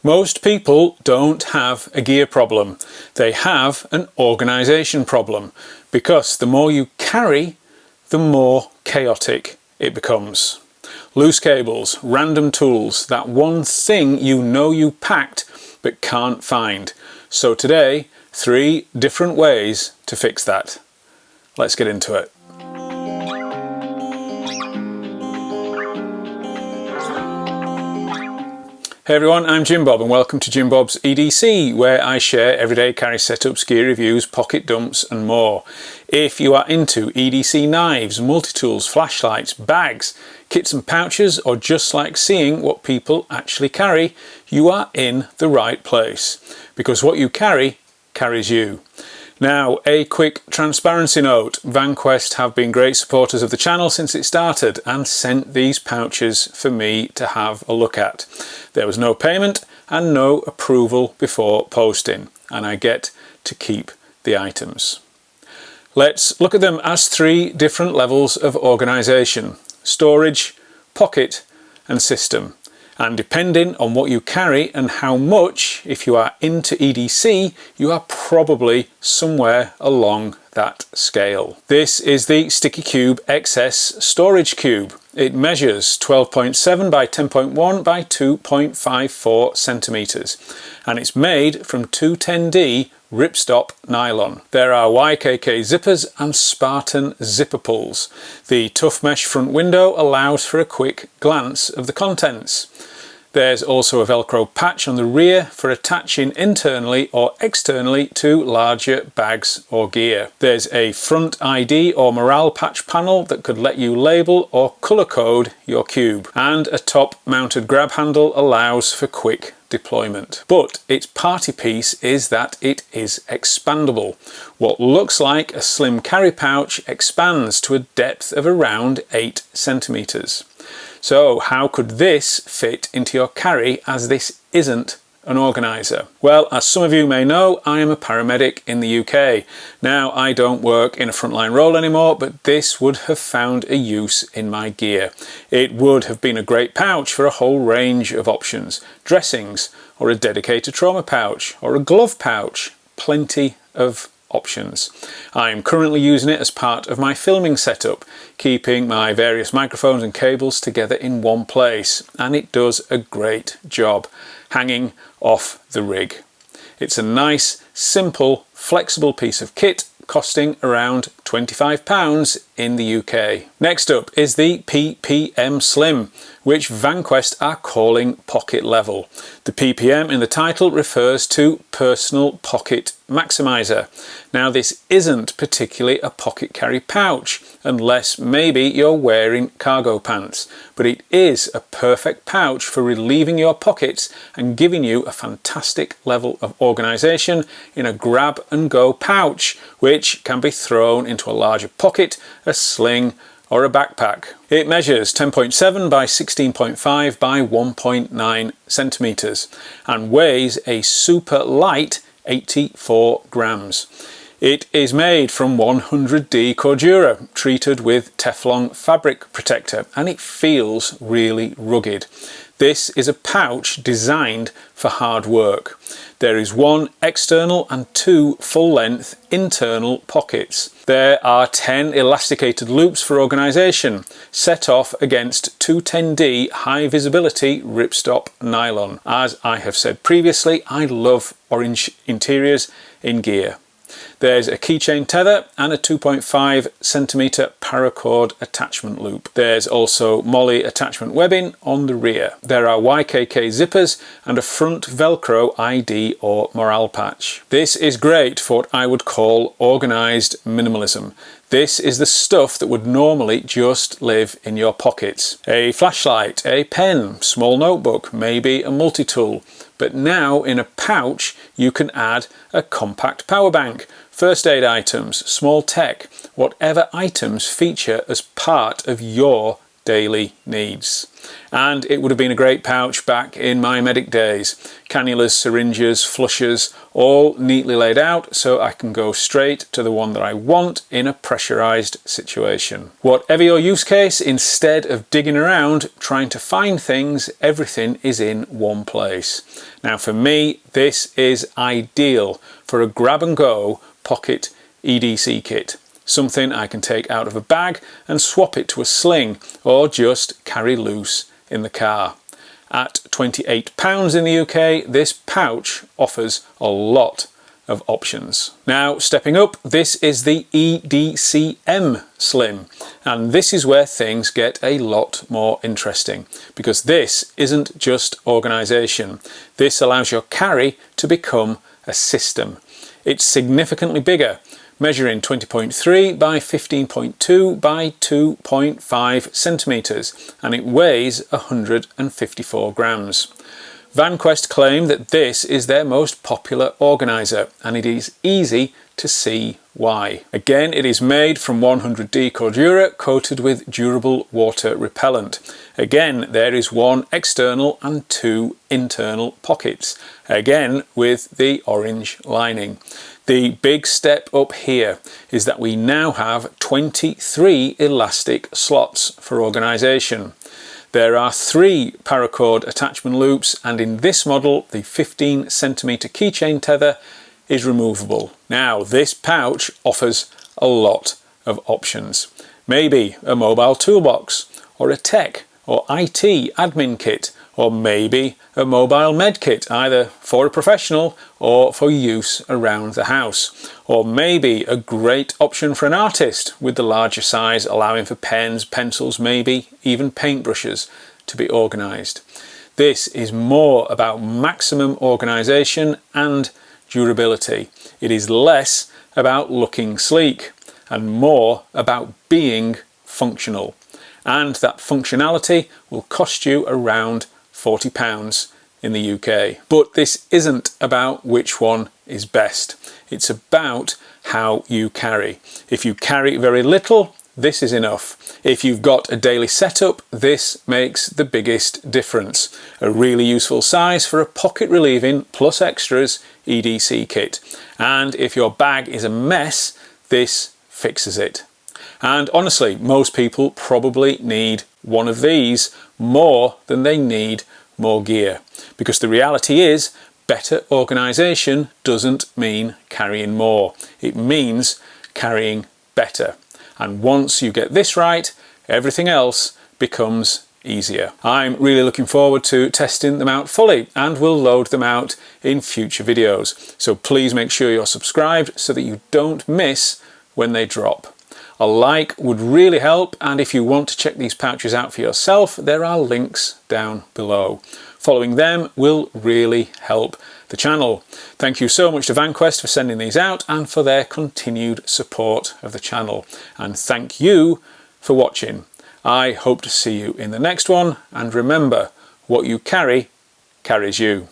Most people don't have a gear problem, they have an organisation problem, because the more you carry, the more chaotic it becomes. Loose cables, random tools, that one thing you know you packed but can't find. So today, 3 different ways to fix that. Let's get into it. Hey everyone, I'm Jim Bob and welcome to Jim Bob's EDC, where I share everyday carry setups, gear reviews, pocket dumps and more. If you are into EDC knives, multi-tools, flashlights, bags, kits and pouches, or just like seeing what people actually carry, you are in the right place. Because what you carry, carries you. Now, a quick transparency note. VanQuest have been great supporters of the channel since it started and sent these pouches for me to have a look at. There was no payment and no approval before posting, and I get to keep the items. Let's look at them as 3 different levels of organisation: storage, pocket and system. And depending on what you carry and how much, if you are into EDC, you are probably somewhere along that scale. This is the Sticky Cube XS Storage Cube. It measures 12.7 by 10.1 by 2.54 centimeters, and it's made from 210D ripstop nylon. There are YKK zippers and Spartan zipper pulls. The tough mesh front window allows for a quick glance of the contents. There's also a Velcro patch on the rear for attaching internally or externally to larger bags or gear. There's a front ID or morale patch panel that could let you label or colour code your cube, and a top mounted grab handle allows for quick deployment. But its party piece is that it is expandable. What looks like a slim carry pouch expands to a depth of around 8 centimeters. So how could this fit into your carry, as this isn't an organiser? Well, as some of you may know, I am a paramedic in the UK. Now, I don't work in a frontline role anymore, but this would have found a use in my gear. It would have been a great pouch for a whole range of options: dressings, or a dedicated trauma pouch, or a glove pouch. Plenty of options. I'm currently using it as part of my filming setup, keeping my various microphones and cables together in one place, and it does a great job hanging off the rig. It's a nice, simple, flexible piece of kit costing around £25 in the UK. Next up is the PPM Slim, which VanQuest are calling pocket level. The PPM in the title refers to Personal Pocket Maximizer. Now, this isn't particularly a pocket carry pouch, unless maybe you're wearing cargo pants, but it is a perfect pouch for relieving your pockets and giving you a fantastic level of organisation in a grab and go pouch, which can be thrown into a larger pocket, a sling or a backpack. It measures 10.7 by 16.5 by 1.9 centimeters and weighs a super light 84 grams. It is made from 100D Cordura, treated with Teflon fabric protector, and it feels really rugged. This is a pouch designed for hard work. There is 1 external and 2 full-length internal pockets. There are 10 elasticated loops for organisation, set off against 210D high visibility ripstop nylon. As I have said previously, I love orange interiors in gear. There's a keychain tether and a 2.5 centimeter paracord attachment loop. There's also MOLLE attachment webbing on the rear. There are YKK zippers and a front Velcro ID or morale patch. This is great for what I would call organised minimalism. This is the stuff that would normally just live in your pockets. A flashlight, a pen, small notebook, maybe a multi-tool. But now in a pouch you can add a compact power bank, first aid items, small tech, whatever items feature as part of your daily needs. And it would have been a great pouch back in my medic days. Cannulas, syringes, flushers, all neatly laid out so I can go straight to the one that I want in a pressurized situation. Whatever your use case, instead of digging around trying to find things, everything is in one place. Now for me, this is ideal for a grab and go pocket EDC kit. Something I can take out of a bag and swap it to a sling or just carry loose in the car. At £28 in the UK, this pouch offers a lot of options. Now stepping up, this is the EDCM Slim, and this is where things get a lot more interesting because this isn't just organisation. This allows your carry to become a system. It's significantly bigger, measuring 20.3 by 15.2 by 2.5 centimetres, and it weighs 154 grams. VanQuest claim that this is their most popular organiser, and it is easy to see why. Again, it is made from 100D Cordura coated with durable water repellent. Again, there is one external and two internal pockets, again with the orange lining. The big step up here is that we now have 23 elastic slots for organisation. There are 3 paracord attachment loops, and in this model the 15cm keychain tether is removable. Now this pouch offers a lot of options. Maybe a mobile toolbox, or a tech or IT admin kit, or maybe a mobile med kit, either for a professional or for use around the house. Or maybe a great option for an artist with the larger size allowing for pens, pencils, maybe even paintbrushes to be organised. This is more about maximum organisation and durability. It is less about looking sleek and more about being functional. And that functionality will cost you around £40 in the UK. But this isn't about which one is best. It's about how you carry. If you carry very little, this is enough. If you've got a daily setup, this makes the biggest difference. A really useful size for a pocket relieving plus extras EDC kit. And if your bag is a mess, this fixes it. And honestly, most people probably need one of these more than they need more gear. Because the reality is, better organisation doesn't mean carrying more. It means carrying better. And once you get this right, everything else becomes easier. I'm really looking forward to testing them out fully, and we'll load them out in future videos. So please make sure you're subscribed so that you don't miss when they drop. A like would really help, and if you want to check these pouches out for yourself, there are links down below. Following them will really help the channel. Thank you so much to VanQuest for sending these out and for their continued support of the channel. And thank you for watching. I hope to see you in the next one, and remember, what you carry carries you.